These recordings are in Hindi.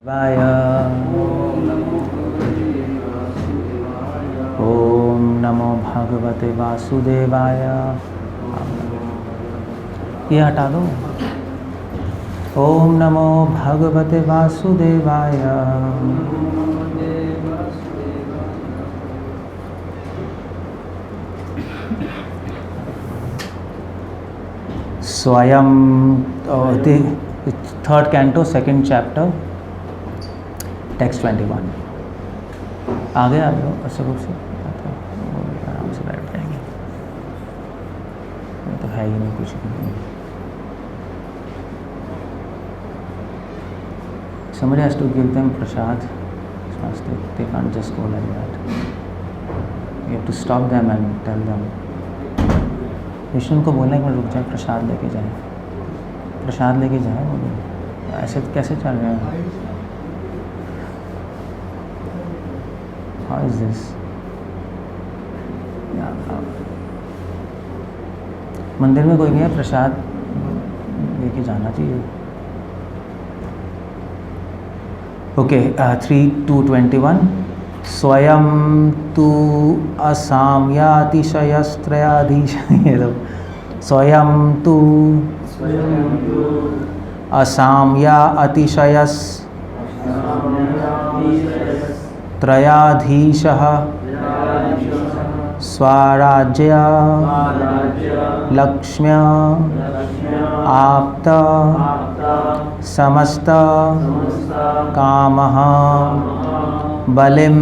वाय ओम नमो भगवते वासुदेवाय। ये हटा दो। ओम नमो भगवते वासुदेवाय। स्वयं third canto second chapter text 21। आगे आ जाओ ऐसे रूप से आराम से बैठ जाएंगे। तो है ही नहीं कुछ भी। Somebody has to give them prasad. They can't just go like that. You have to stop them and tell them. Vishnu को बोलने में रुक जाए, प्रसाद लेके जाए, प्रसाद लेके जाए। बोलो ऐसे कैसे चल रहे हैं? How is this? मंदिर में कोई नहीं है, प्रसाद लेके जाना चाहिए। ओके 3:21 स्वयं तु असाम्यातिशयस्त्रयाधीश स्वयं तु असाम्या अतिशयस्त्रयाधीशः स्वराज्य लक्ष्म्या आप्त समस्त कामः बलिं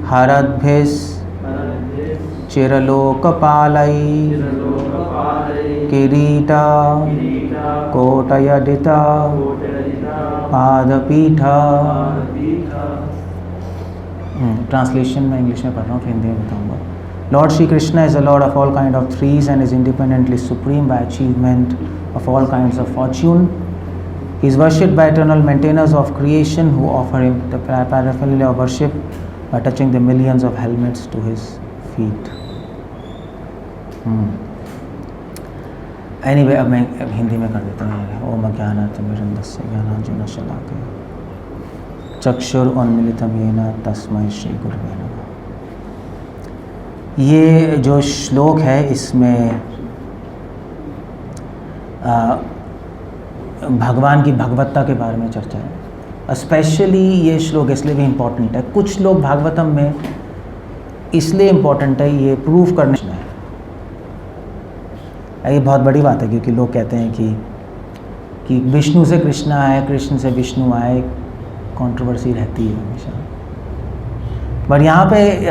हरद्भिस् चिरलोकपालै किरीट कोटयदित पादपीठ। ट्रांसलेशन में इंग्लिश में पढ़ रहा हूँ, फिर हिंदी में बताऊँगा। Lord Shri Krishna is the Lord of all kinds of threes and is independently supreme by achievement of all kinds of fortune. He is worshipped by eternal maintainers of creation who offer him the paraphernalia of worship by touching the millions of helmets to his feet. Anyway, अब मैं हिंदी में कर देता हूँ। ओम अज्ञानातिमिरन्दस्य ज्ञानाञ्जनशलाकया चक्षुरुन्मीलितं येन तस्मै श्री गुरवे नमः। ये जो श्लोक है इसमें भगवान की भगवत्ता के बारे में चर्चा है। स्पेशली ये श्लोक इसलिए भी इम्पोर्टेंट है, कुछ लोग भागवतम में इसलिए इम्पोर्टेंट है, ये प्रूव करने है। ये बहुत बड़ी बात है क्योंकि लोग कहते हैं कि विष्णु से कृष्ण आए, कृष्ण से विष्णु आए, कंट्रोवर्सी रहती है हमेशा। पर यहाँ पे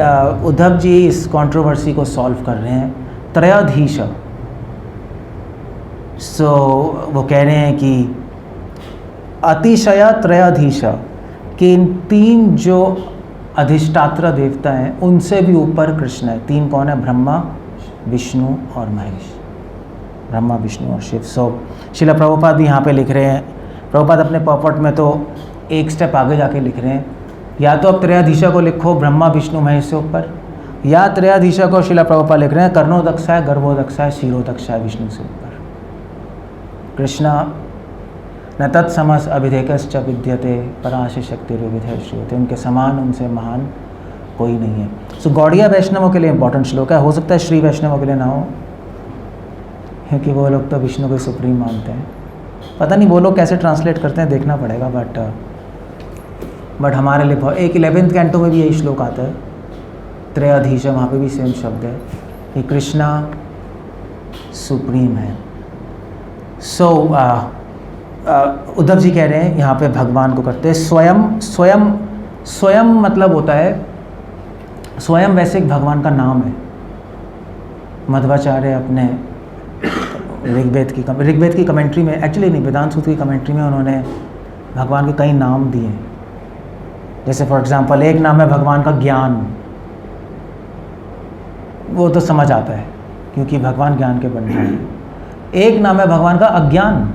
उद्धव जी इस कंट्रोवर्सी को सॉल्व कर रहे हैं। त्रयाधीश, वो कह रहे हैं कि अतिशय त्रयाधीश कि इन तीन जो अधिष्ठात्र देवता हैं उनसे भी ऊपर कृष्ण है। तीन कौन है? ब्रह्मा, विष्णु और महेश। ब्रह्मा, विष्णु और शिव। शिला प्रभुपाद भी यहाँ पे लिख रहे हैं। प्रभुपाद अपने पॉपट में तो एक स्टेप आगे जाके लिख रहे हैं, या तो अब त्रयाधीशा को लिखो ब्रह्मा विष्णु महेश से ऊपर, या त्रयाधीशा को शिला प्रभुपाद लिख रहे हैं कर्णोदक्षाय गर्भोदक्षाय शिरोदक्षाय विष्णु से ऊपर। कृष्णा न तत्समस अभिधेकश्च विद्यते पराशि शक्ति विधेय श्रूयते। उनके समान, उनसे महान कोई नहीं है। सो गौड़िया वैष्णवों के लिए इंपॉर्टेंट श्लोक है। हो सकता है श्री वैष्णवों के लिए ना हो, क्योंकि वो लोग तो विष्णु को सुप्रीम मानते हैं। पता नहीं वो लोग कैसे ट्रांसलेट करते हैं, देखना पड़ेगा। बट हमारे लिए एक 11th कैंटो में भी यही श्लोक आता है, त्रयाधीश, वहाँ पे भी सेम शब्द है कि कृष्णा सुप्रीम है। उद्धव जी कह रहे हैं यहाँ पे भगवान को करते हैं स्वयं मतलब होता है, स्वयं वैसे एक भगवान का नाम है। मध्वाचार्य अपने ऋग्वेद की कमेंट्री में, एक्चुअली नहीं, वेदांत सूत्र की कमेंट्री में उन्होंने भगवान के कई नाम दिए। जैसे फॉर एग्जांपल एक नाम है भगवान का ज्ञान, वो तो समझ आता है क्योंकि भगवान ज्ञान के भंडार हैं। एक नाम है भगवान का अज्ञान,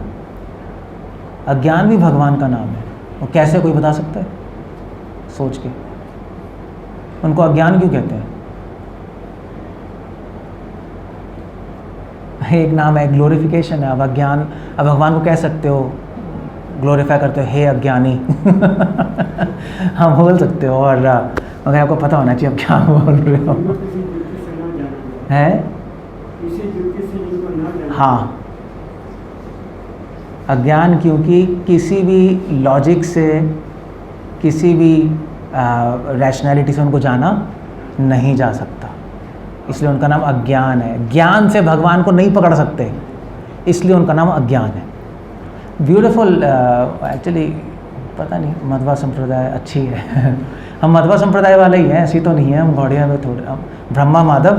अज्ञान भी भगवान का नाम है। वो कैसे कोई बता सकता है? सोच के। उनको अज्ञान क्यों कहते हैं? एक नाम है, ग्लोरिफिकेशन है। अब अज्ञान, अब भगवान को कह सकते हो ग्लोरीफाई करते हो, हे अज्ञानी। हाँ बोल सकते हो, और मगर आपको पता होना चाहिए आप क्या बोल रहे हो। है हाँ, अज्ञान, क्योंकि किसी भी लॉजिक से, किसी भी रैशनैलिटी से उनको जाना नहीं जा सकता, इसलिए उनका नाम अज्ञान है। ज्ञान से भगवान को नहीं पकड़ सकते, इसलिए उनका नाम अज्ञान है। ब्यूटीफुल। एक्चुअली पता नहीं, मध्वा संप्रदाय अच्छी है। हम मध्वा संप्रदाय वाले ही हैं, ऐसी तो नहीं है, हम गौड़िया में थोड़े, हम ब्रह्मा माधव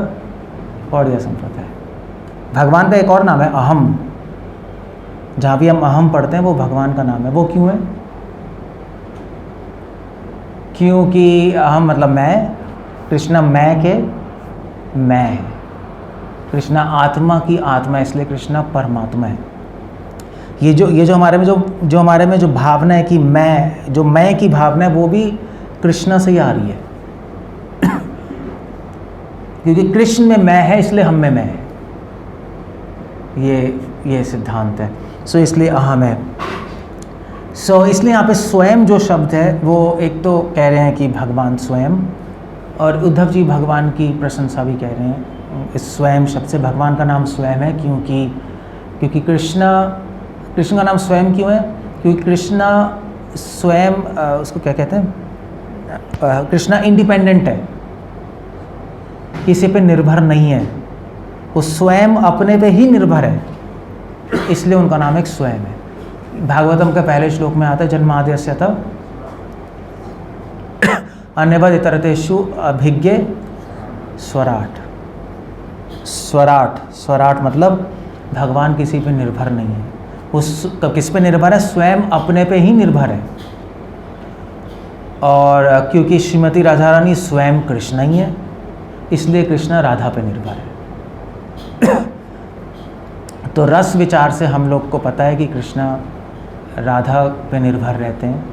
गौड़िया संप्रदाय। भगवान का एक और नाम है अहम, जहाँ भी हम अहम पढ़ते हैं वो भगवान का नाम है। वो क्यों है? क्योंकि अहम मतलब मैं, कृष्णा मैं के मैं है, कृष्णा आत्मा की आत्मा, इसलिए कृष्णा परमात्मा है। ये जो हमारे में जो भावना है कि मैं, जो मैं की भावना है, वो भी कृष्णा से ही आ रही है। क्योंकि कृष्ण में मैं है, इसलिए हम में मैं है। ये सिद्धांत है। सो इसलिए अहम है। सो इसलिए यहाँ पे स्वयं जो शब्द है वो एक तो कह रहे हैं कि भगवान स्वयं, और उद्धव जी भगवान की प्रशंसा भी कह रहे हैं इस स्वयं शब्द से। भगवान का नाम स्वयं है क्योंकि कृष्ण का नाम स्वयं क्यों है? क्योंकि कृष्णा स्वयं उसको क्या कहते हैं, कृष्णा इंडिपेंडेंट है, किसी पे निर्भर नहीं है, वो स्वयं अपने पे ही निर्भर है, इसलिए उनका नाम एक स्वयं है। भागवतम के पहले श्लोक में आता है जन्माद्यस्य तव अन्यवद इतरतेषु अभिज्ञ स्वराट। स्वराट मतलब भगवान किसी पे निर्भर नहीं है। उस किस पे निर्भर है? स्वयं अपने पे ही निर्भर है। और क्योंकि श्रीमती राधा रानी स्वयं कृष्ण ही है, इसलिए कृष्ण राधा पे निर्भर है। तो रस विचार से हम लोग को पता है कि कृष्ण राधा पे निर्भर रहते हैं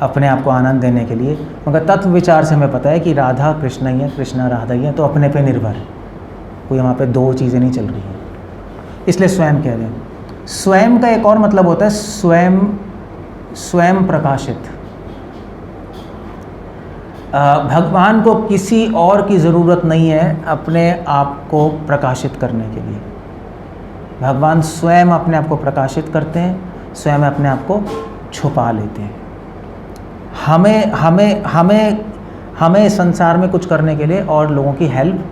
अपने आप को आनंद देने के लिए, मगर तत्व विचार से हमें पता है कि राधा कृष्ण ही है, कृष्ण राधा ही है, तो अपने पे निर्भर है। कोई वहाँ पे दो चीज़ें नहीं चल रही हैं, इसलिए स्वयं कह रहे हैं। स्वयं का एक और मतलब होता है स्वयं प्रकाशित। भगवान को किसी और की ज़रूरत नहीं है अपने आप को प्रकाशित करने के लिए। भगवान स्वयं अपने आप को प्रकाशित करते हैं, स्वयं अपने आप को छुपा लेते हैं। हमें संसार में कुछ करने के लिए और लोगों की हेल्प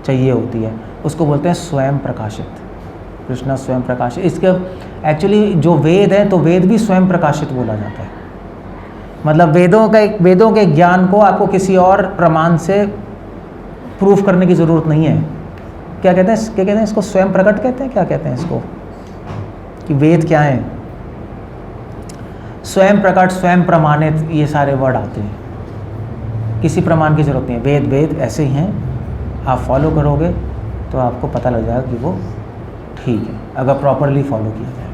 चाहिए होती है, उसको बोलते हैं स्वयं प्रकाशित। कृष्ण स्वयं प्रकाशित। इसके एक्चुअली जो वेद है, तो वेद भी स्वयं प्रकाशित बोला जाता है। मतलब वेदों के ज्ञान को आपको किसी और प्रमाण से प्रूफ करने की ज़रूरत नहीं है। क्या कहते हैं इसको? स्वयं प्रकट कहते हैं। क्या कहते हैं इसको कि वेद क्या है? स्वयं प्रकट, स्वयं प्रमाणित, ये सारे वर्ड आते हैं। किसी प्रमाण की ज़रूरत नहीं है। वेद ऐसे ही हैं, आप फॉलो करोगे तो आपको पता लग जाएगा कि वो ठीक है, अगर प्रॉपरली फॉलो किया जाए।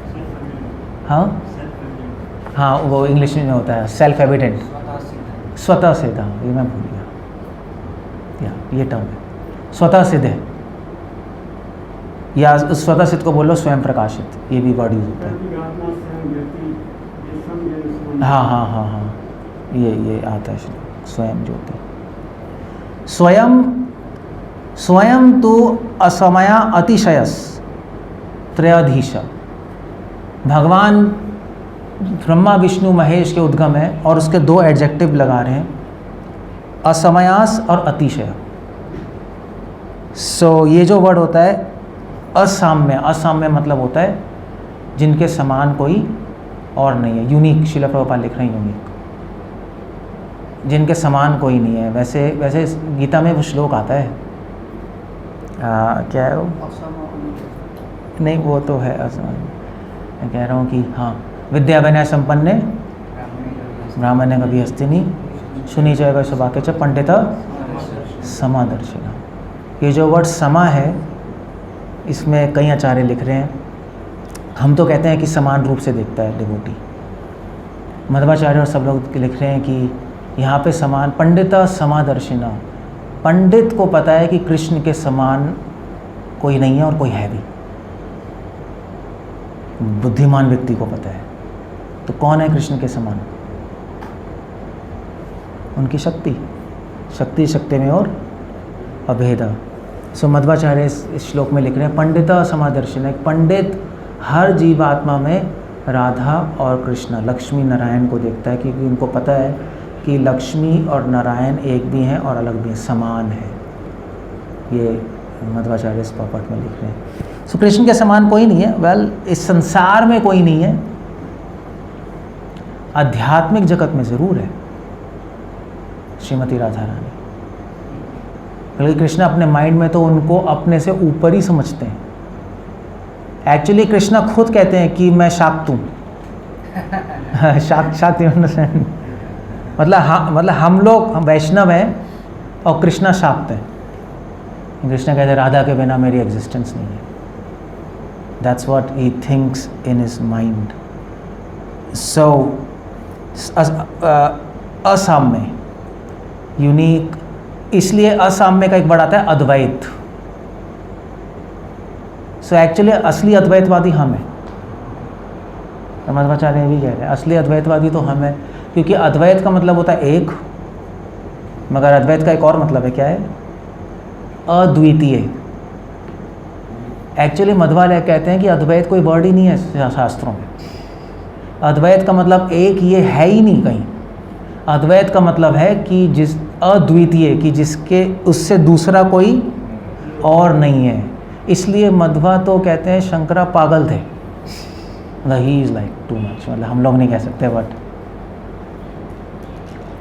हाँ, वो इंग्लिश में होता है सेल्फ एविडेंट, स्वतः सिद्ध। हाँ, ये मैं भूल गया, ये टर्म है स्वतः सिद्ध है, या स्वतः सिद्ध को बोलो स्वयं प्रकाशित, ये भी वर्ड यूज होता है। हाँ, ये आता है स्वयं ज्योति। स्वयं तो असमया अतिशयस त्रयाधीश। भगवान ब्रह्मा विष्णु महेश के उद्गम है, और उसके दो एडजेक्टिव लगा रहे हैं, असमयास और अतिशय। ये जो वर्ड होता है असाम्य मतलब होता है जिनके समान कोई और नहीं है, यूनिक। श्रील प्रभुपाद लिख रहे हैं यूनिक, जिनके समान कोई नहीं है। वैसे गीता में वो श्लोक आता है, क्या है वो? नहीं, वो तो है मैं कह रहा हूँ कि हाँ, विद्या विनय संपन्ने ब्राह्मण्य कभी हस्तिनी सुनी जय वैश्वाक्य च पंडित समादर्शिना। ये जो वर्ड समा है, इसमें कई आचार्य लिख रहे हैं। हम तो कहते हैं कि समान रूप से देखता है डिवोटी। मध्वाचार्य और सब लोग लिख रहे हैं कि यहाँ पे समान, पंडित समादर्शिना। पंडित को पता है कि कृष्ण के समान कोई नहीं है और कोई है भी। बुद्धिमान व्यक्ति को पता है तो कौन है कृष्ण के समान? उनकी शक्ति, शक्ति शक्ति में और अभेद। सो मध्वाचार्य इस श्लोक में लिख रहे हैं, पंडिता समादर्शन, एक पंडित हर जीवात्मा में राधा और कृष्ण, लक्ष्मी नारायण को देखता है, क्योंकि उनको पता है कि लक्ष्मी और नारायण एक भी हैं और अलग भी हैं, समान है। ये मध्वाचार्य इस पॉपट में लिख रहे हैं। सो कृष्ण के समान कोई नहीं है। वेल, इस संसार में कोई नहीं है, आध्यात्मिक जगत में ज़रूर है श्रीमती राधा रानी। बल्कि कृष्ण अपने माइंड में तो उनको अपने से ऊपर ही समझते हैं। एक्चुअली कृष्ण खुद कहते हैं कि मैं शाक्त हूँ। शाक्त मतलब हम लोग वैष्णव हैं और कृष्णा शाक्त है। कृष्ण कहते हैं राधा के बिना मेरी एग्जिस्टेंस नहीं है। That's what he thinks in his mind. So असाम्य, यूनिक, इसलिए असाम्य का एक वर्ड आता है अद्वैत। सो एक्चुअली असली अद्वैतवादी हम हैं। मध्वाचार्य भी कह रहे हैं असली अद्वैतवादी तो हम हैं, क्योंकि अद्वैत का मतलब होता है एक, मगर अद्वैत का एक और मतलब है, क्या है? अद्वितीय। एक्चुअली मध्वाचार्य कहते हैं कि अद्वैत कोई वर्ड ही नहीं है शास्त्रों में। अद्वैत का मतलब एक ये है ही नहीं कहीं। अद्वैत का मतलब है कि जिस अद्वितीय, कि जिसके उससे दूसरा कोई और नहीं है। इसलिए मध्वा तो कहते हैं शंकरा पागल थे, मतलब ही इज़ लाइक टू मच, मतलब हम लोग नहीं कह सकते, बट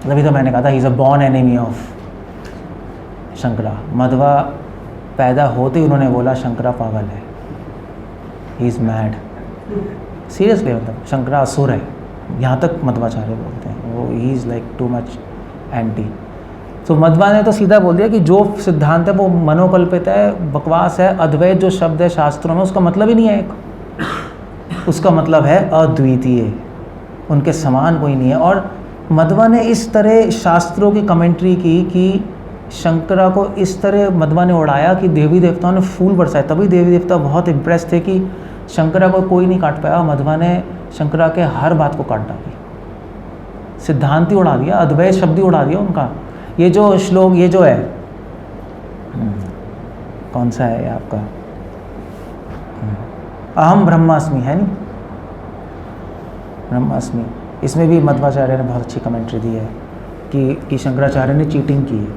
तभी तो मैंने कहा था he is a born enemy of Shankara. मध्वा पैदा होते ही उन्होंने बोला शंकरा पागल है, ही इज़ मैड। सीरियसली, मतलब शंकरा असुर है, यहाँ तक मध्वाचार्य बोलते हैं। वो ही is like too much anti. तो मध्वा ने तो सीधा बोल दिया कि जो सिद्धांत है वो मनोकल्पित है, बकवास है। अद्वैत जो शब्द है शास्त्रों में, उसका मतलब ही नहीं है एक, उसका मतलब है अद्वितीय, उनके समान कोई नहीं है। और मध्वा ने इस तरह शास्त्रों की कमेंट्री की कि शंकरा को इस तरह मध्वा ने उड़ाया कि देवी देवताओं ने फूल बरसाए। तभी देवी देवता बहुत इम्प्रेस थे कि शंकरा को कोई नहीं काट पाया। मध्वा ने शंकरा के हर बात को काट डाली, सिद्धांत ही उड़ा दिया, अद्वैत शब्द ही उड़ा दिया उनका। ये जो श्लोक, ये जो है कौन सा है आपका, अहम ब्रह्मास्मि है नहीं, ब्रह्मास्मि, इसमें भी मध्वाचार्य ने बहुत अच्छी कमेंट्री दी है कि शंकराचार्य ने चीटिंग की है,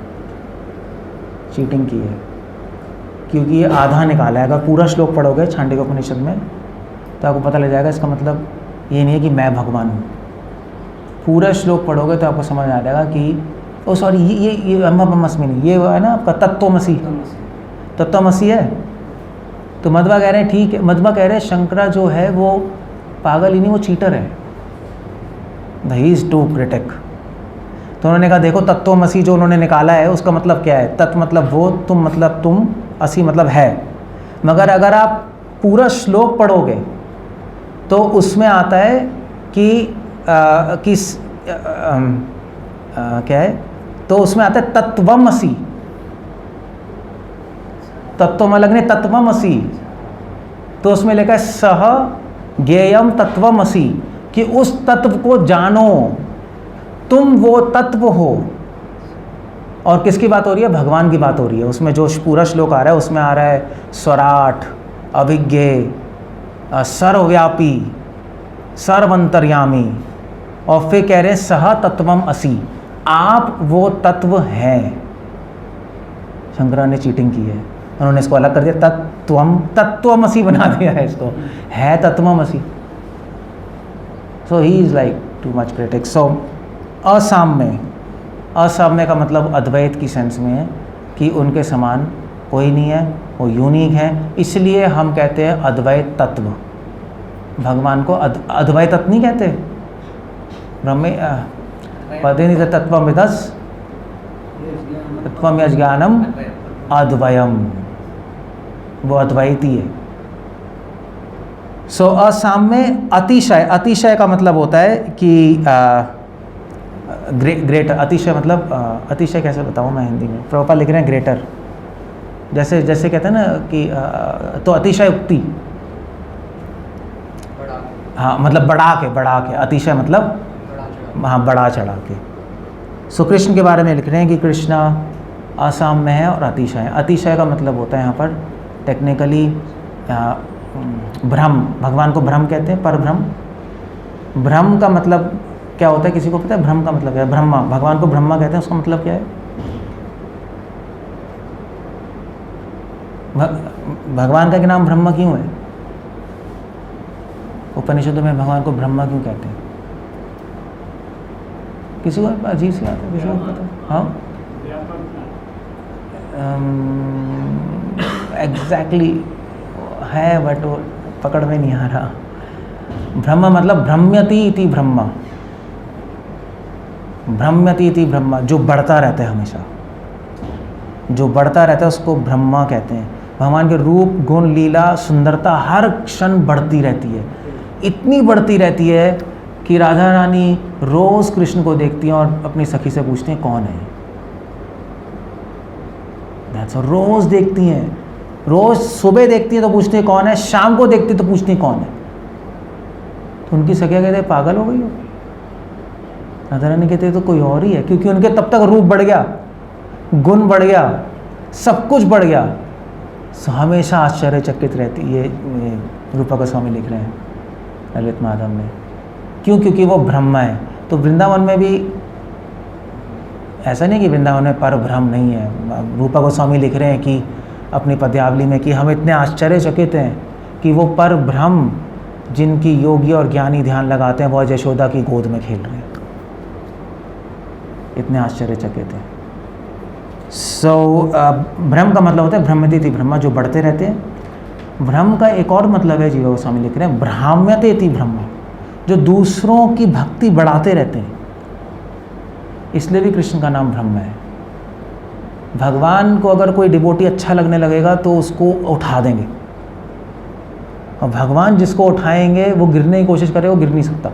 क्योंकि ये आधा निकाला है। अगर पूरा श्लोक पढ़ोगे छांडिक उपनिषद में तो आपको पता लग जाएगा इसका मतलब ये नहीं है कि मैं भगवान हूँ। पूरा श्लोक पढ़ोगे तो आपको समझ आ जाएगा कि ओ सॉरी, ये ब्रह्मास्मि नहीं, ये है ना आपका तत्वमसी है। तो मध्वा कह रहे हैं ठीक है, मध्वा कह रहे हैं शंकरा जो है वो पागल ही नहीं, वो चीटर है, ही इज टू क्रिटिक। तो उन्होंने कहा देखो तत्वमसी जो उन्होंने निकाला है उसका मतलब क्या है? तत्व मतलब वो, तुम मतलब तुम, असी मतलब है। मगर अगर आप पूरा श्लोक पढ़ोगे तो उसमें आता है कि क्या है, तो उसमें आता है तत्वमसी, तत्वम अलग नहीं, तत्वमसी। तो उसमें लिखा है सह ज्ञेयम तत्वमसी, कि उस तत्व को जानो, तुम वो तत्व हो। और किसकी बात हो रही है? भगवान की बात हो रही है। उसमें जो पूरा श्लोक आ रहा है उसमें आ रहा है स्वराट, अभिज्ञेय, सर्वव्यापी, सर्वंतर्यामी, और फिर कह रहे हैं सह तत्वम असी, आप वो तत्व हैं। शंकरा ने चीटिंग की है, उन्होंने इसको अलग कर दिया, तत्वमसी बना दिया है इसको, है तत्वमसी। So he is like too much critic. So असाम्य का मतलब अद्वैत की सेंस में है कि उनके समान कोई नहीं है, वो यूनिक है। इसलिए हम कहते हैं अद्वैत तत्व। भगवान को अद्वैत तत्व नहीं कहते, ब्रह्म पदे नहीं तत्वमिदस् तत्वम यज्ञानम अद्वयम, वो अद्वैती है। सो असाम्य अतिशय, अतिशय का मतलब होता है कि ग्रेटर। अतिशय मतलब अतिशय कैसे बताऊँ मैं हिंदी में? प्रभुपाद लिख रहे हैं ग्रेटर, जैसे कहते हैं ना कि तो अतिशय उक्ति, हाँ मतलब बढ़ा के, अतिशय मतलब हाँ बढ़ा चढ़ा के। सो कृष्ण के बारे में लिख रहे हैं कि कृष्णा असाम्य है और अतिशय है। अतिशय का मतलब होता है यहाँ पर टेक्निकली भ्रम, भगवान को भ्रम कहते हैं, पर भ्रम का मतलब क्या होता है, किसी को पता है भ्रम का मतलब क्या है? ब्रह्मा, भगवान को ब्रह्मा कहते हैं, उसका मतलब क्या है? भगवान का नाम ब्रह्मा क्यों है? उपनिषदों में भगवान को ब्रह्मा क्यों कहते हैं? किसी को अजीब सी बात है, किसी को पता है? हाँ एग्जैक्टली है बट वो पकड़ में नहीं आ रहा। ब्रह्म मतलब भ्रम्यति इति ब्रह्मा, भ्रम्यति इति ब्रह्मा, जो बढ़ता रहता है हमेशा, जो बढ़ता रहता है उसको ब्रह्मा कहते हैं। भगवान के रूप गुण लीला सुंदरता हर क्षण बढ़ती रहती है, इतनी बढ़ती रहती है कि राधा रानी रोज़ कृष्ण को देखती हैं और अपनी सखी से पूछती हैं कौन है। रोज़ देखती हैं, रोज़ सुबह देखती हैं तो पूछती हैं कौन है, शाम को देखती तो पूछती हैं कौन है। तो उनकी सखियाँ कहते हैं पागल हो गई हो। राधा रानी कहते तो कोई और ही है, क्योंकि उनके तब तक रूप बढ़ गया, गुण बढ़ गया, सब कुछ बढ़ गया। हमेशा आश्चर्यचकित रहती ये रूपा गोस्वामी लिख रहे हैं ललित माधव में। क्यों? क्योंकि वो ब्रह्म है। तो वृंदावन में भी ऐसा नहीं कि वृंदावन में पर भ्रम नहीं है। रूपा गोस्वामी लिख रहे हैं कि अपनी पद्यावली में कि हम इतने आश्चर्यचकित हैं कि वो पर भ्रम जिनकी योगी और ज्ञानी ध्यान लगाते हैं वो यशोदा की गोद में खेल रहे हैं, इतने आश्चर्यचकित हैं। भ्रम का मतलब होता है भ्रम्यति ब्रह्मा, जो बढ़ते रहते हैं। भ्रम का एक और मतलब है, जीवा गोस्वामी लिख रहे हैं भ्राम्यते ब्रह्मा, जो दूसरों की भक्ति बढ़ाते रहते हैं। इसलिए भी कृष्ण का नाम ब्रह्म है। भगवान को अगर कोई डिवोटी अच्छा लगने लगेगा तो उसको उठा देंगे, और भगवान जिसको उठाएंगे वो गिरने की कोशिश करे, वो गिर नहीं सकता।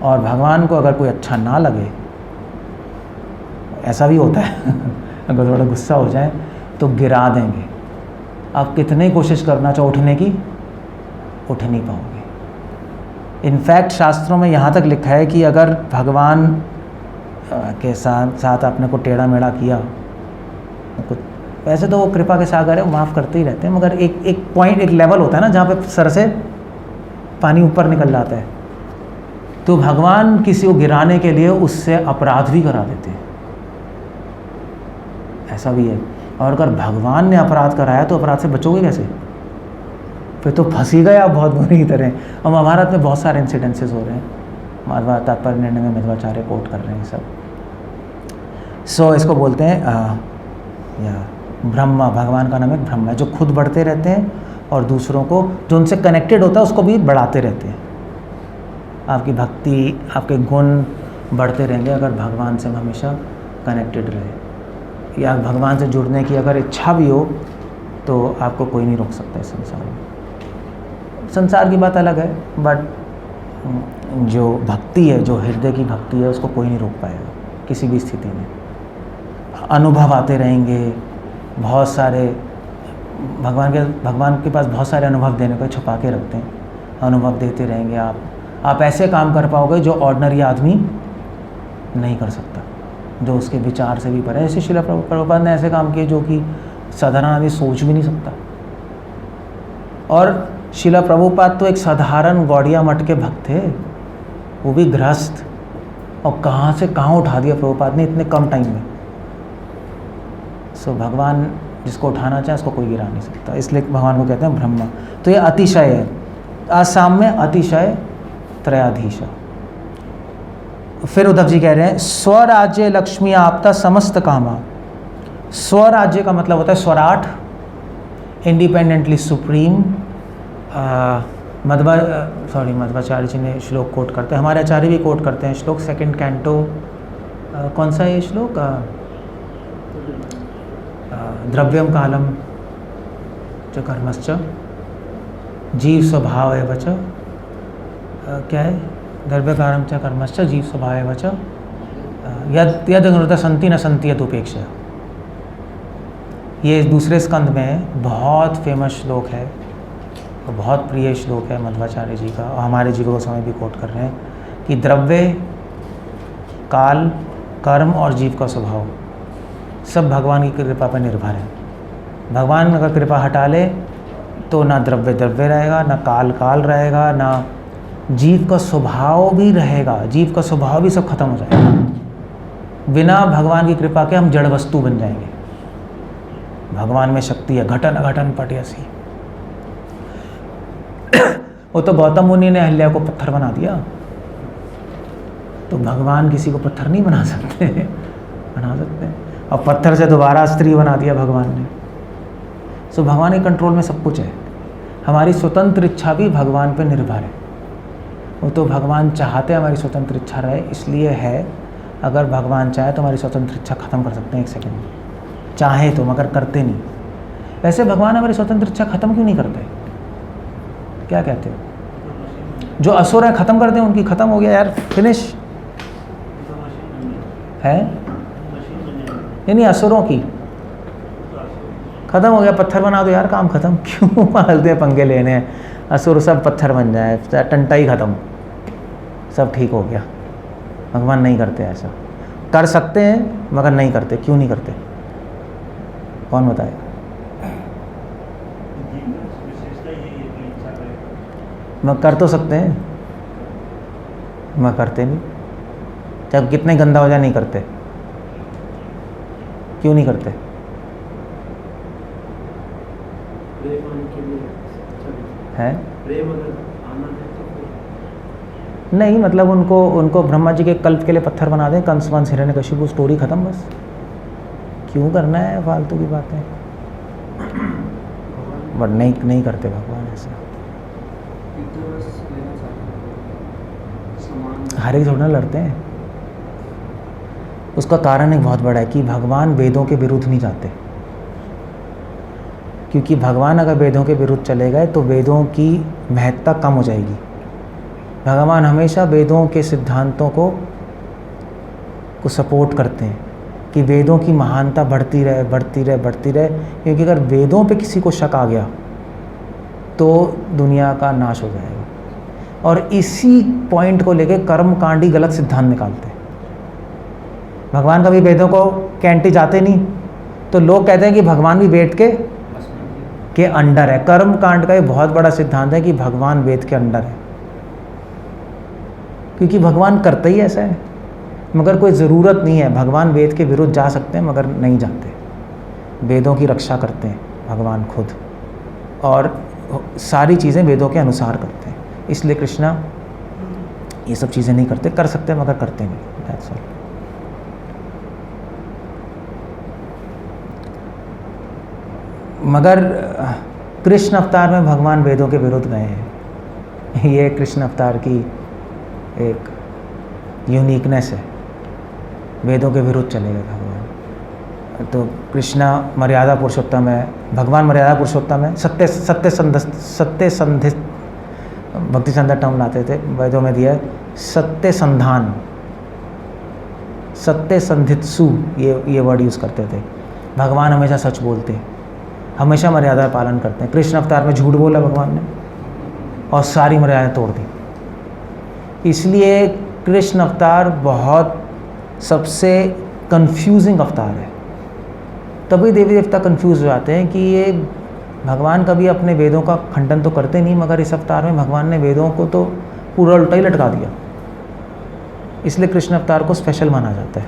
और भगवान को अगर कोई अच्छा ना लगे, ऐसा भी होता है अगर थोड़ा गुस्सा हो जाए तो गिरा देंगे। आप कितनी कोशिश करना चाहो उठने की, उठ नहीं पाओगे। इनफैक्ट शास्त्रों में यहाँ तक लिखा है कि अगर भगवान के साथ आपने को टेढ़ा मेढ़ा किया, कुछ वैसे तो वो कृपा के सागर है, वो माफ़ करते ही रहते हैं, मगर एक पॉइंट, एक लेवल होता है ना जहाँ पे सर से पानी ऊपर निकल जाता है, तो भगवान किसी को गिराने के लिए उससे अपराध भी करा देते हैं। ऐसा भी है। और अगर भगवान ने अपराध कराया तो अपराध से बचोगे कैसे? फिर तो फंसी गए आप बहुत बुरी तरह। और महाभारत में बहुत सारे इंसिडेंसेस हो रहे हैं, माधवा तात्पर्य निर्णय में मध्वाचार्य कोट कर रहे हैं सब। इसको बोलते हैं ब्रह्मा, भगवान का नाम एक ब्रह्मा है, जो खुद बढ़ते रहते हैं और दूसरों को जो उनसे कनेक्टेड होता है उसको भी बढ़ाते रहते हैं। आपकी भक्ति, आपके गुण बढ़ते रहेंगे अगर भगवान से हमेशा कनेक्टेड रहे, या भगवान से जुड़ने की अगर इच्छा भी हो तो आपको कोई नहीं रोक सकता इस संसार में। संसार की बात अलग है, बट जो भक्ति है, जो हृदय की भक्ति है, उसको कोई नहीं रोक पाएगा किसी भी स्थिति में। अनुभव आते रहेंगे बहुत सारे, भगवान के पास बहुत सारे अनुभव देने को छुपा के रखते हैं, अनुभव देते रहेंगे। आप ऐसे काम कर पाओगे जो ऑर्डिनरी आदमी नहीं कर सकता, जो उसके विचार से भी परे। ऐसे श्रील प्रभुपाद ने ऐसे काम किए जो कि साधारण आदमी सोच भी नहीं सकता। और श्रील प्रभुपाद तो एक साधारण गौड़िया मठ के भक्त थे, वो भी गृहस्थ, और कहाँ से कहाँ उठा दिया प्रभुपाद ने इतने कम टाइम में। भगवान जिसको उठाना चाहे उसको कोई गिरा नहीं सकता, इसलिए भगवान को कहते हैं ब्रह्मा। तो ये अतिशय है, असाम्य अतिशय त्रयाधीश। फिर उद्धव जी कह रहे हैं स्वराज्य लक्ष्मी आपता समस्त कामा। स्वराज्य का मतलब होता है स्वराट, इंडिपेंडेंटली सुप्रीम। मध्वाचार्य जी ने श्लोक कोट करते हैं, हमारे आचार्य भी कोट करते हैं श्लोक, 2nd कैंटो, कौन सा है ये श्लोक? द्रव्यम कालम च कर्मश्च जीव स्वभाव एव च, क्या है? द्रव्य कालम च कर्मश्च जीव स्वभाव एव च यद अनृत संति न संति यदुपेक्षा। ये दूसरे स्कंद में बहुत फेमस श्लोक है, तो बहुत प्रिय श्लोक है मध्वाचार्य जी का, और हमारे जी को समय भी कोट कर रहे हैं कि द्रव्य, काल, कर्म और जीव का स्वभाव सब भगवान की कृपा पर निर्भर है। भगवान अगर कृपा हटा ले तो ना द्रव्य द्रव्य रहेगा, ना काल काल रहेगा, ना जीव का स्वभाव भी रहेगा, जीव का स्वभाव भी सब खत्म हो जाएगा। बिना भगवान की कृपा के हम जड़ वस्तु बन जाएंगे। भगवान में शक्ति है, घटन अघटन पट ऐसी। वो तो गौतम मुनि ने अहल्या को पत्थर बना दिया, तो भगवान किसी को पत्थर नहीं बना सकते बना सकते हैं। और पत्थर से दोबारा स्त्री बना दिया भगवान ने। सो भगवान के कंट्रोल में सब कुछ है। हमारी स्वतंत्र इच्छा भी भगवान पर निर्भर है। वो तो भगवान चाहते हमारी स्वतंत्र इच्छा रहे, इसलिए है। अगर भगवान चाहे तो हमारी स्वतंत्र इच्छा खत्म कर सकते हैं 1 सेकंड में, चाहे तो, मगर करते नहीं। वैसे भगवान हमारी स्वतंत्र इच्छा खत्म क्यों नहीं करते? क्या कहते हो? जो असुर है खत्म कर दें, उनकी खत्म हो गया यार, फिनिश है। यानी असुरों की खत्म हो गया, पत्थर बना दो यार, काम खत्म। क्यों पालते हैं पंगे लेने हैं? असुर सब पत्थर बन जाए, टंटा ही खत्म, सब ठीक हो गया। भगवान नहीं करते ऐसा। कर सकते हैं मगर नहीं करते। क्यों नहीं करते? कौन बताएगा? मैं कर तो सकते हैं, मैं करते नहीं। जब कितने गंदा हो जाए नहीं करते। क्यों नहीं करते? है नहीं, मतलब उनको ब्रह्मा जी के कल्प के लिए पत्थर बना दें, कंस वंश हिरण्यकशिपु, स्टोरी खत्म बस। क्यों करना है फालतू की बातें? बट नहीं करते भगवान ऐसा। हर एक थोड़ा ना लड़ते हैं। उसका कारण एक बहुत बड़ा है कि भगवान वेदों के विरुद्ध नहीं जाते। क्योंकि भगवान अगर वेदों के विरुद्ध चले गए तो वेदों की महत्ता कम हो जाएगी। भगवान हमेशा वेदों के सिद्धांतों को सपोर्ट करते हैं कि वेदों की महानता बढ़ती रहे बढ़ती रहे बढ़ती रहे। क्योंकि अगर वेदों पे किसी को शक आ गया तो दुनिया का नाश हो जाएगा। और इसी पॉइंट को लेके कर्मकांडी गलत सिद्धांत निकालते हैं। भगवान कभी वेदों को कैंटी जाते नहीं, तो लोग कहते हैं कि भगवान भी वेद के अंडर है। कर्म कांड का एक बहुत बड़ा सिद्धांत है कि भगवान वेद के अंडर है, क्योंकि भगवान करते ही ऐसा है। मगर कोई ज़रूरत नहीं है, भगवान वेद के विरुद्ध जा सकते हैं मगर नहीं जाते। वेदों की रक्षा करते हैं भगवान खुद, और सारी चीज़ें वेदों के अनुसार करते हैं। इसलिए कृष्णा ये सब चीज़ें नहीं करते। कर सकते हैं मगर करते नहीं। That's all. मगर कृष्ण अवतार में भगवान वेदों के विरुद्ध गए हैं। ये कृष्ण अवतार की एक यूनिकनेस है। वेदों के विरुद्ध चले गए भगवान। तो कृष्णा मर्यादा पुरुषोत्तम है, भगवान मर्यादा पुरुषोत्तम है। सत्य संधित भक्ति संदर्भ टर्म लाते थे, वेदों में दिया है सत्य संधान, सत्य संधित्सु, ये वर्ड यूज़ करते थे। भगवान हमेशा सच बोलते हैं, हमेशा मर्यादा पालन करते हैं। कृष्ण अवतार में झूठ बोला भगवान ने और सारी मर्यादाएं तोड़ दी। इसलिए कृष्ण अवतार बहुत सबसे कंफ्यूजिंग अवतार है। तभी देवी देवता कंफ्यूज हो जाते हैं कि ये भगवान कभी अपने वेदों का खंडन तो करते नहीं, मगर इस अवतार में भगवान ने वेदों को तो पूरा उल्टा ही लटका दिया। इसलिए कृष्ण अवतार को स्पेशल माना जाता है।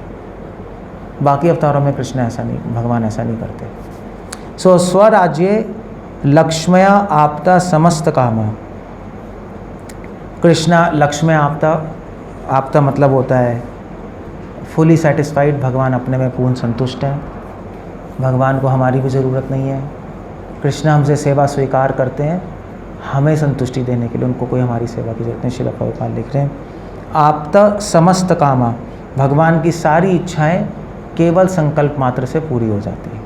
बाकी अवतारों में कृष्ण ऐसा नहीं, भगवान ऐसा नहीं करते। सो स्वराज्ये लक्ष्मया आपता समस्त कामा। कृष्णा लक्ष्मया आपता मतलब होता है फुली सेटिस्फाइड। भगवान अपने में पूर्ण संतुष्ट हैं। भगवान को हमारी भी ज़रूरत नहीं है। कृष्ण हमसे सेवा स्वीकार करते हैं हमें संतुष्टि देने के लिए, उनको कोई हमारी सेवा की जरूरत नहीं। श्रील प्रभुपाद लिख रहे हैं आपता समस्त कामा। भगवान की सारी इच्छाएं केवल संकल्प मात्र से पूरी हो जाती हैं।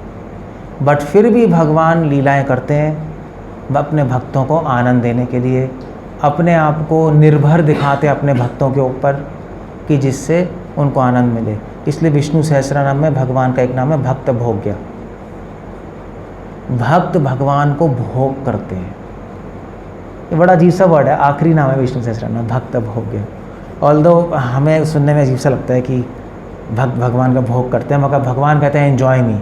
बट फिर भी भगवान लीलाएं करते हैं अपने भक्तों को आनंद देने के लिए, अपने आप को निर्भर दिखाते अपने भक्तों के ऊपर कि जिससे उनको आनंद मिले। इसलिए विष्णु सहस्त्रनाम में भगवान का एक नाम है भक्त भोग्य। भक्त भगवान को भोग करते हैं। ये बड़ा अजीब सा वर्ड है, आखिरी नाम है विष्णु सहस्त्रनाम, भक्त भोग्य। ऑल्दो हमें सुनने में अजीब सा लगता है कि भक्त भगवान का भोग करते हैं, मगर भगवान कहते हैं एन्जॉय मी।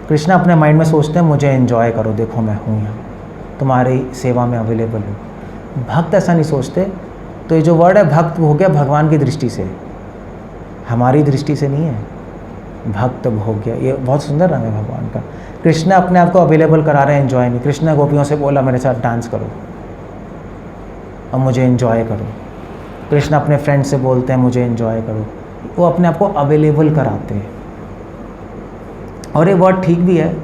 कृष्णा अपने माइंड में सोचते हैं मुझे एन्जॉय करो, देखो मैं हूँ यहाँ, तुम्हारी सेवा में अवेलेबल हूँ। भक्त ऐसा नहीं सोचते। तो ये जो वर्ड है भक्त हो गया भगवान की दृष्टि से, हमारी दृष्टि से नहीं है। भक्त भोग्य, ये बहुत सुंदर नाम है भगवान का। कृष्णा अपने आप को अवेलेबल करा रहे हैं एन्जॉय मी। कृष्णा गोपियों से बोला मेरे साथ डांस करो और मुझे एन्जॉय करो। कृष्णा अपने फ्रेंड से बोलते हैं मुझे एन्जॉय करो। वो अपने आप को अवेलेबल कराते हैं। और ये वर्ड ठीक भी है,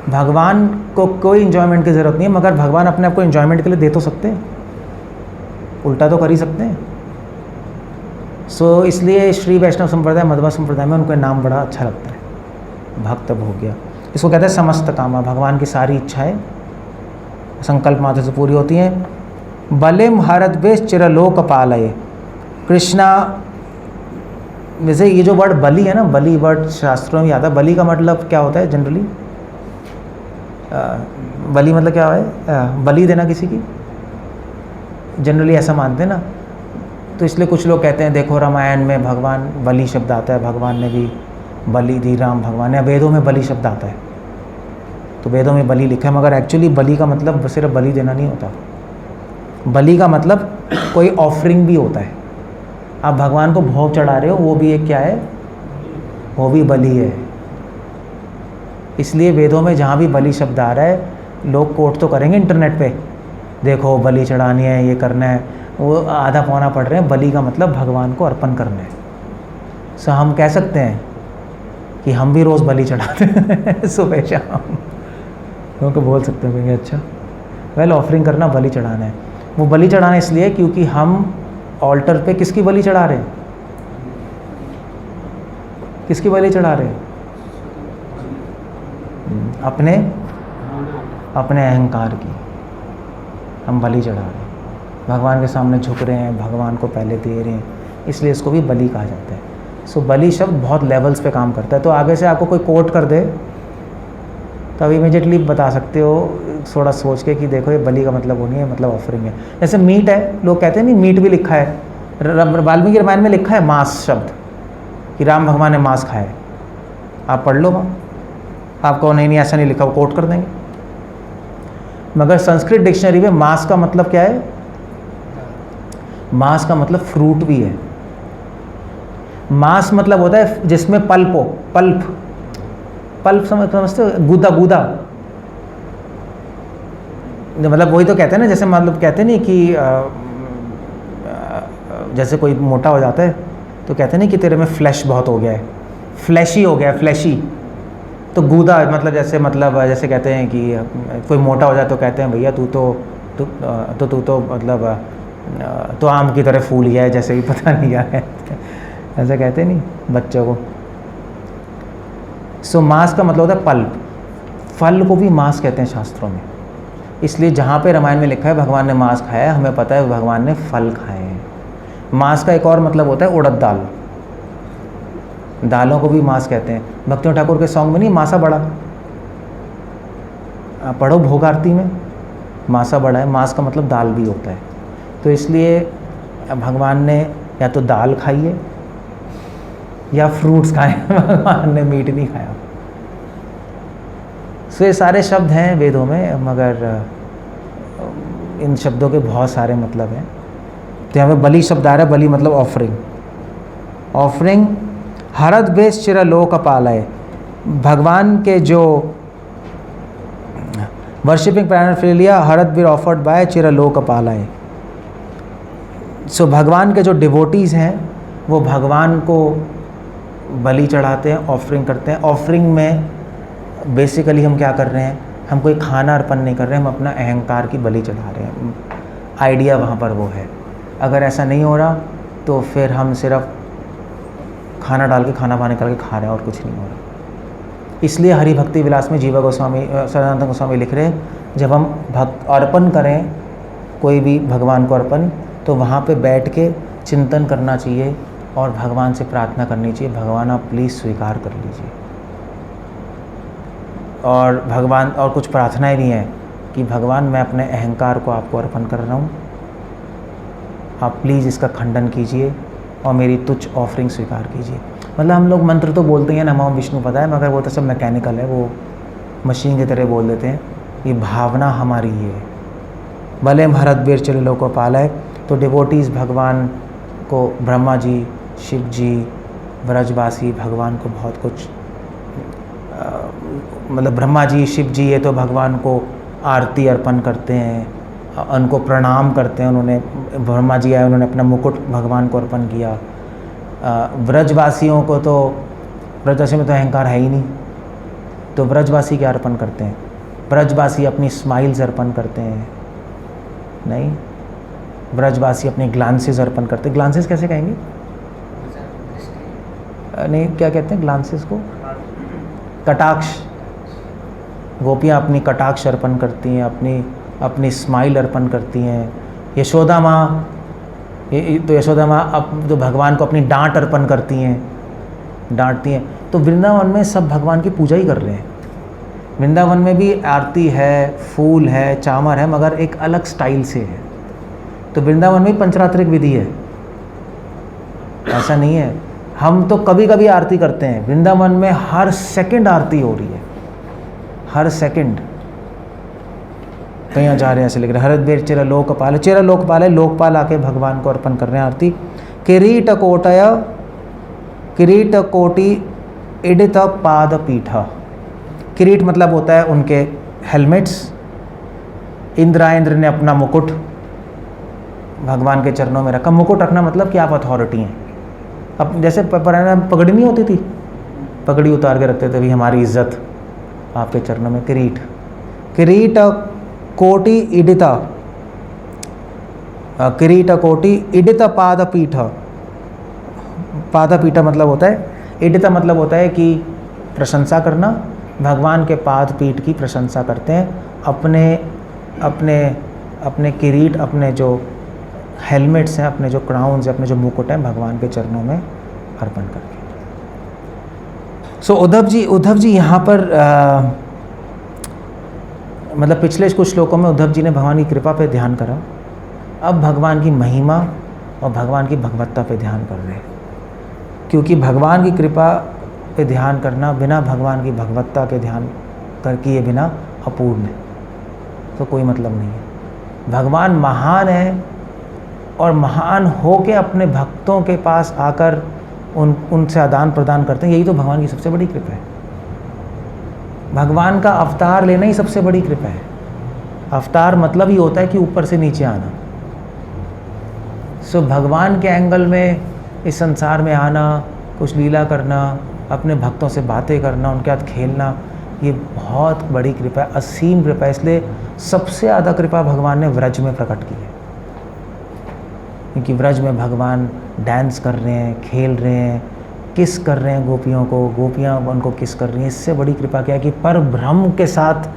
भगवान को कोई इन्जॉयमेंट की ज़रूरत नहीं है, मगर भगवान अपने आप को इन्जॉयमेंट के लिए दे तो सकते हैं, उल्टा तो कर ही सकते हैं। सो इसलिए श्री वैष्णव संप्रदाय, मध्वा संप्रदाय में उनको नाम बड़ा अच्छा लगता है, भक्त भोग्य। इसको कहते हैं समस्त कामा, भगवान की सारी इच्छाएं संकल्प मात्र से पूरी होती हैं। बलिम हरद्वेश चिरलोक पालय, कृष्णा, वैसे ये जो वर्ड बलि है ना, बलि वर्ड शास्त्रों में आता है। बलि का मतलब क्या होता है जनरली? बलि मतलब क्या है? बलि देना किसी की, जनरली ऐसा मानते हैं ना। तो इसलिए कुछ लोग कहते हैं देखो रामायण में भगवान बलि शब्द आता है, भगवान ने भी बलि दी, राम भगवान ने। वेदों में बलि शब्द आता है, तो वेदों में बलि लिखा है, मगर एक्चुअली बलि का मतलब सिर्फ बलि देना नहीं होता। बलि का मतलब कोई ऑफरिंग भी होता है। आप भगवान को भोग चढ़ा रहे हो, वो भी एक क्या है? वो भी बलि है। इसलिए वेदों में जहाँ भी बलि शब्द आ रहा है, लोग कोट तो करेंगे इंटरनेट पे, देखो बलि चढ़ानी है, ये करना है, वो आधा पौना पढ़ रहे हैं। बलि का मतलब भगवान को अर्पण करना है। सो हम कह सकते हैं कि हम भी रोज़ बलि चढ़ाते हैं सुबह शाम, क्योंकि बोल सकते हैं कहेंगे अच्छा वेल ऑफरिंग करना, बलि चढ़ाना है। वो बलि चढ़ाना इसलिए क्योंकि हम ऑल्टर पे किसकी बलि चढ़ा रहे हैं? किसकी बलि चढ़ा रहे हैं? अपने अहंकार की हम बलि चढ़ा रहे हैं। भगवान के सामने झुक रहे हैं, भगवान को पहले दे रहे हैं, इसलिए इसको भी बलि कहा जाता है। सो बलि शब्द बहुत लेवल्स पे काम करता है। तो आगे से आपको कोई कोट कर दे तो अब इमीडिएटली बता सकते हो थोड़ा सोच के कि देखो ये बलि का मतलब वो नहीं है, मतलब ऑफरिंग है। जैसे मीट है, लोग कहते हैं नहीं मीट भी लिखा है, वाल्मीकि रामायण में लिखा है मांस शब्द, कि राम भगवान ने मांस खाया है। आप पढ़ लो, आपको नहीं ऐसा नहीं लिखा, वो कोट कर देंगे। मगर संस्कृत डिक्शनरी में मांस का मतलब क्या है? मांस का मतलब फ्रूट भी है। मांस मतलब होता है जिसमें पल्प हो, पल्प समझते हो? गूदा मतलब वही तो कहते हैं ना, जैसे मतलब कहते नहीं कि जैसे कोई मोटा हो जाता है तो कहते नहीं कि तेरे में फ्लैश बहुत हो गया है, फ्लैशी हो गया है, फ्लैशी। तो गूदा मतलब जैसे कहते हैं कि कोई मोटा हो जाए तो कहते हैं भैया तू तो मतलब तो आम की तरह फूल गया है, जैसे कि पता नहीं क्या है ऐसा कहते नहीं बच्चों को। सो मांस का मतलब होता है पल्प। फल को भी मांस कहते हैं शास्त्रों में। इसलिए जहाँ पे रामायण में लिखा है भगवान ने मांस खाया है, हमें पता है भगवान ने फल खाए हैं। मांस का एक और मतलब होता है उड़द दाल, दालों को भी मांस कहते हैं। भक्तियों ठाकुर के सॉन्ग में नहीं मासा बड़ा, पढ़ो भोग आरती में, मासा बड़ा है। मांस का मतलब दाल भी होता है। तो इसलिए भगवान ने या तो दाल खाई है या फ्रूट्स खाए भगवान ने मीट नहीं खाया। सो ये सारे शब्द हैं वेदों में, मगर इन शब्दों के बहुत सारे मतलब हैं। तो यहाँ पे बलि शब्द आ रहा है, बलि मतलब ऑफरिंग। हरद बेश चिरलोक पालय, भगवान के जो वर्शिपिंग पैराफिलिया हरद बी ऑफर्ड बाय चिरलोक पालय। सो भगवान के जो डिवोटीज़ हैं वो भगवान को बलि चढ़ाते हैं, ऑफरिंग करते हैं। ऑफरिंग में बेसिकली हम क्या कर रहे हैं? हम कोई खाना अर्पण नहीं कर रहे हैं, हम अपना अहंकार की बलि चढ़ा रहे हैं। आइडिया वहाँ पर वो है। अगर ऐसा नहीं हो रहा तो फिर हम सिर्फ खाना डाल के खाना पानी करके खा रहे हैं और कुछ नहीं हो रहा। इसलिए हरि भक्ति विलास में जीवा गोस्वामी, सनातन गोस्वामी लिख रहे हैं, जब हम भक्त अर्पण करें कोई भी भगवान को अर्पण, तो वहाँ पे बैठ के चिंतन करना चाहिए और भगवान से प्रार्थना करनी चाहिए, भगवान आप प्लीज़ स्वीकार कर लीजिए। और भगवान और कुछ प्रार्थनाएं भी हैं कि भगवान मैं अपने अहंकार को आपको अर्पण कर रहा हूँ, आप प्लीज़ इसका खंडन कीजिए और मेरी तुच्छ ऑफरिंग स्वीकार कीजिए। मतलब हम लोग मंत्र तो बोलते हैं नमो विष्णु पता है, मगर वो तो सब मैकेनिकल है, वो मशीन की तरह बोल देते हैं। ये भावना हमारी है। भले हम हरदवीर चले लोको पालय, तो डिवोटीज़ भगवान को, ब्रह्मा जी, शिव जी, ब्रजवासी भगवान को बहुत कुछ मतलब ब्रह्मा जी, शिव जी ये तो भगवान को आरती अर्पण करते हैं, उनको प्रणाम करते हैं। उन्होंने, ब्रह्मा जी आए, उन्होंने अपना मुकुट भगवान को अर्पण किया। ब्रजवासियों को तो, ब्रजवासी में तो अहंकार है ही नहीं, तो ब्रजवासी क्या अर्पण करते हैं? ब्रजवासी अपनी स्माइल्स अर्पण करते हैं, नहीं, ब्रजवासी अपने ग्लांसेस अर्पण करते हैं। ग्लांसेस कैसे कहेंगे? नहीं, क्या कहते हैं ग्लांसेस को? कटाक्ष। गोपियाँ अपनी कटाक्ष अर्पण करती हैं, अपनी स्माइल अर्पण करती हैं। यशोदा माँ, तो यशोदा माँ अब तो भगवान को अपनी डांट अर्पण करती हैं, डांटती हैं। तो वृंदावन में सब भगवान की पूजा ही कर रहे हैं। वृंदावन में भी आरती है, फूल है, चामर है, मगर एक अलग स्टाइल से है। तो वृंदावन में पंचरात्रिक विधि है, ऐसा नहीं है। हम तो कभी कभी आरती करते हैं, वृंदावन में हर सेकंड आरती हो रही है, हर सेकंड। कहीं जा रहे हैं ऐसे लिख रहे, हरदवीर चिर लोकपाल, चिर लोकपाल है, लोकपाल आके भगवान को अर्पण कर रहे हैं आरती। किरीट कोटि इडित पाद पीठ। किरीट मतलब होता है उनके हेलमेट्स। इंद्र ने अपना मुकुट भगवान के चरणों में रखा। मुकुट रखना मतलब कि आप अथॉरिटी हैं। अब जैसे पगड़ी नहीं होती थी, पगड़ी उतार के रखते थे, भी हमारी इज्जत आपके चरणों में। किरीट, किरीट कोटि इडित, किरीट कोटि इडित पादपीठ। पादपीठ मतलब होता है, इडित मतलब होता है कि प्रशंसा करना। भगवान के पाद पीठ की प्रशंसा करते हैं, अपने किरीट, अपने जो हेलमेट्स हैं, अपने जो क्राउन्स हैं, अपने जो मुकुट हैं, भगवान के चरणों में अर्पण करके। सो उद्धव जी यहाँ पर मतलब पिछले कुछ श्लोकों में उद्धव जी ने भगवान की कृपा पे ध्यान करा। अब भगवान की महिमा और भगवान की भगवत्ता पे ध्यान कर रहे हैं, क्योंकि भगवान की कृपा पे ध्यान करना बिना भगवान की भगवत्ता के ध्यान करके ये बिना अपूर्ण है, तो कोई मतलब नहीं है। भगवान महान है और महान हो के अपने भक्तों के पास आकर उनसे आदान प्रदान करते हैं, यही तो भगवान की सबसे बड़ी कृपा है। भगवान का अवतार लेना ही सबसे बड़ी कृपा है। अवतार मतलब ही होता है कि ऊपर से नीचे आना। सो भगवान के एंगल में इस संसार में आना, कुछ लीला करना, अपने भक्तों से बातें करना, उनके साथ खेलना, ये बहुत बड़ी कृपा है, असीम कृपा है। इसलिए सबसे ज़्यादा कृपा भगवान ने व्रज में प्रकट की है, क्योंकि व्रज में भगवान डांस कर रहे हैं, खेल रहे हैं, किस कर रहे हैं गोपियों को, गोपियाँ उनको किस कर रही हैं। इससे बड़ी कृपा क्या है कि परब्रह्म के साथ,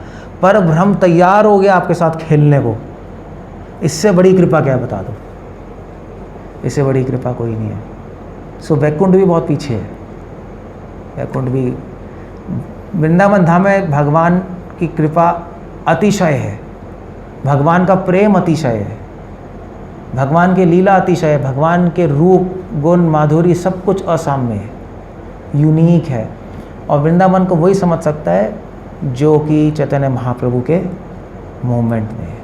परब्रह्म तैयार हो गया आपके साथ खेलने को। इससे बड़ी कृपा क्या है बता दो, इससे बड़ी कृपा कोई नहीं है। सो वैकुंठ भी बहुत पीछे है, वैकुंठ भी, वृंदावन धाम में भगवान की कृपा अतिशय है, भगवान का प्रेम अतिशय है, भगवान के लीला अतिशय है, भगवान के रूप, गुण, माधुरी सब कुछ असाम्य है, यूनिक है। और वृंदावन को वही समझ सकता है जो कि चैतन्य महाप्रभु के मूवमेंट में है,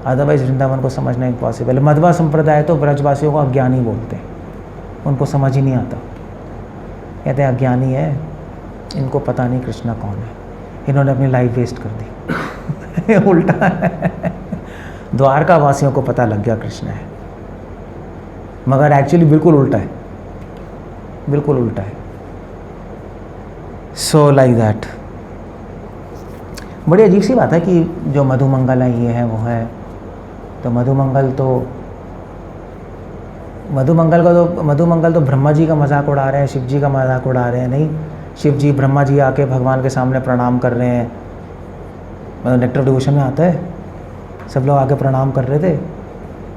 अदरवाइज वृंदावन को समझना इम्पॉसिबल है। मध्वा संप्रदाय तो ब्रजवासियों को अज्ञानी बोलते हैं, उनको समझ ही नहीं आता, कहते हैं अज्ञानी है, इनको पता नहीं कृष्णा कौन है, इन्होंने अपनी लाइफ वेस्ट कर दी। उल्टा है, द्वारका वासियों को पता लग गया कृष्ण है, मगर एक्चुअली बिल्कुल उल्टा है, बिल्कुल उल्टा है। So like that. बड़ी अजीब सी बात है कि जो मधुमंगल है, ये है वो है, तो मधुमंगल तो ब्रह्मा जी का मजाक उड़ा रहे हैं, शिव जी का मजाक उड़ा रहे हैं। नहीं, शिव जी, ब्रह्मा जी आके भगवान के सामने प्रणाम कर रहे हैं, मतलब नेक्टर डिवोशन में आता है, सब लोग आके प्रणाम कर रहे थे,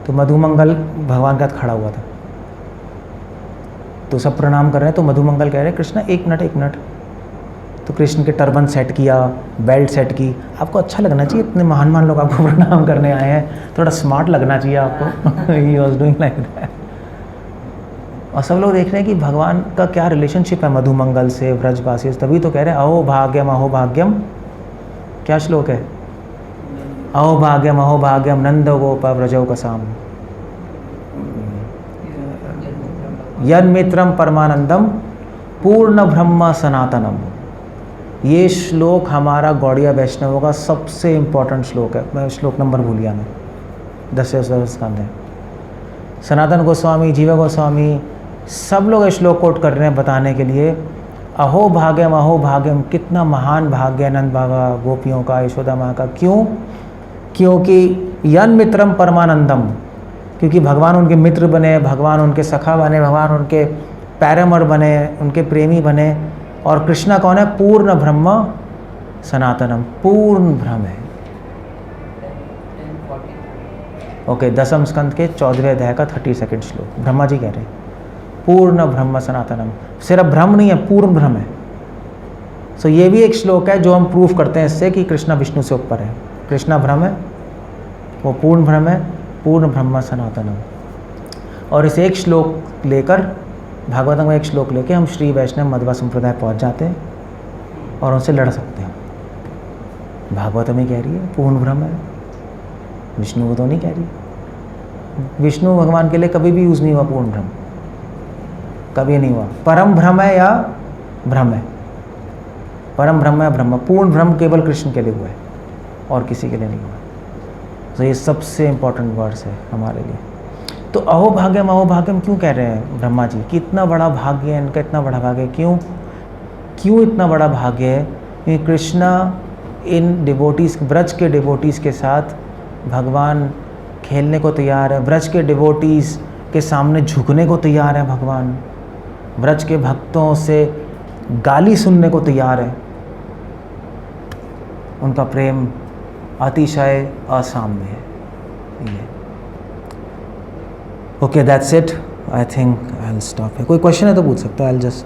तो मधुमंगल भगवान के साथ खड़ा हुआ था, तो सब प्रणाम कर रहे हैं, तो मधुमंगल कह रहे हैं कृष्णा एक मिनट, तो कृष्ण के टर्बन सेट किया, बेल्ट सेट की। आपको अच्छा लगना चाहिए, इतने महान लोग आपको प्रणाम करने आए हैं, थोड़ा स्मार्ट लगना चाहिए आपको। He was doing like that. और सब लोग देख रहे हैं कि भगवान का क्या रिलेशनशिप है मधुमंगल से, व्रजवासी से। तभी तो कह रहे हैं अहो भाग्यम। क्या श्लोक है? अहो भाग्यम नंद गोप व्रजो कसाम यन मित्रम परमानंदम पूर्ण ब्रह्म सनातनम। ये श्लोक हमारा गौड़िया वैष्णवों का सबसे इम्पोर्टेंट श्लोक है। मैं श्लोक नंबर भूल गया, मैं 10वें स्कंद है। सनातन गोस्वामी, जीवा गोस्वामी, सब लोग ये श्लोक कोट कर रहे हैं बताने के लिए अहो भाग्यम, कितना महान भाग्य नंद बाबा गोपियों का, यशोदा माँ का। क्यों? क्योंकि यन मित्रम परमानंदम, क्योंकि भगवान उनके मित्र बने, भगवान उनके सखा बने, भगवान उनके पैरमर बने, उनके प्रेमी बने। और कृष्णा कौन है? पूर्ण ब्रह्म सनातनम, पूर्ण ब्रह्म है। ओके, 10वें स्कंद के 14वें अध्याय का 32 श्लोक ब्रह्मा जी कह रहे हैं पूर्ण ब्रह्म सनातनम। सिर्फ ब्रह्म नहीं है, पूर्ण ब्रह्म है। सो ये भी एक श्लोक है जो हम प्रूफ करते हैं इससे कि कृष्णा विष्णु से ऊपर है। कृष्णा ब्रह्म है, वो पूर्ण ब्रह्म है, पूर्ण ब्रह्म सनातनम। और इस एक श्लोक लेकर, भागवतम में एक श्लोक लेके हम श्री वैष्णव मध्वा संप्रदाय पहुंच जाते हैं और उनसे लड़ सकते हैं। भागवतम ही कह रही है पूर्ण ब्रह्म है, विष्णु वो तो नहीं कह रही। विष्णु भगवान के लिए कभी भी यूज़ नहीं हुआ पूर्ण ब्रह्म, कभी नहीं हुआ। परम ब्रह्म है या ब्रह्म है, परम ब्रह्म है ब्रह्म। पूर्ण ब्रह्म केवल कृष्ण के लिए हुआ है और किसी के लिए नहीं हुआ। तो ये सबसे इम्पोर्टेंट वर्ड्स है हमारे लिए। तो अहो भाग्यम क्यों कह रहे हैं ब्रह्मा जी कि इतना बड़ा भाग्य है इनका, इतना बड़ा भाग्य क्यों इतना बड़ा भाग्य है? क्योंकि कृष्णा इन डिवोटीज़, ब्रज के डिवोटीज़ के साथ भगवान खेलने को तैयार है। ब्रज के डिवोटीज़ के सामने झुकने को तैयार है भगवान। ब्रज के भक्तों से गाली सुनने को तैयार है। उनका प्रेम अतिशय असाम्य है। ये okay, that's it. I think I will stop है। कोई क्वेश्चन है तो पूछ सकता है। I will just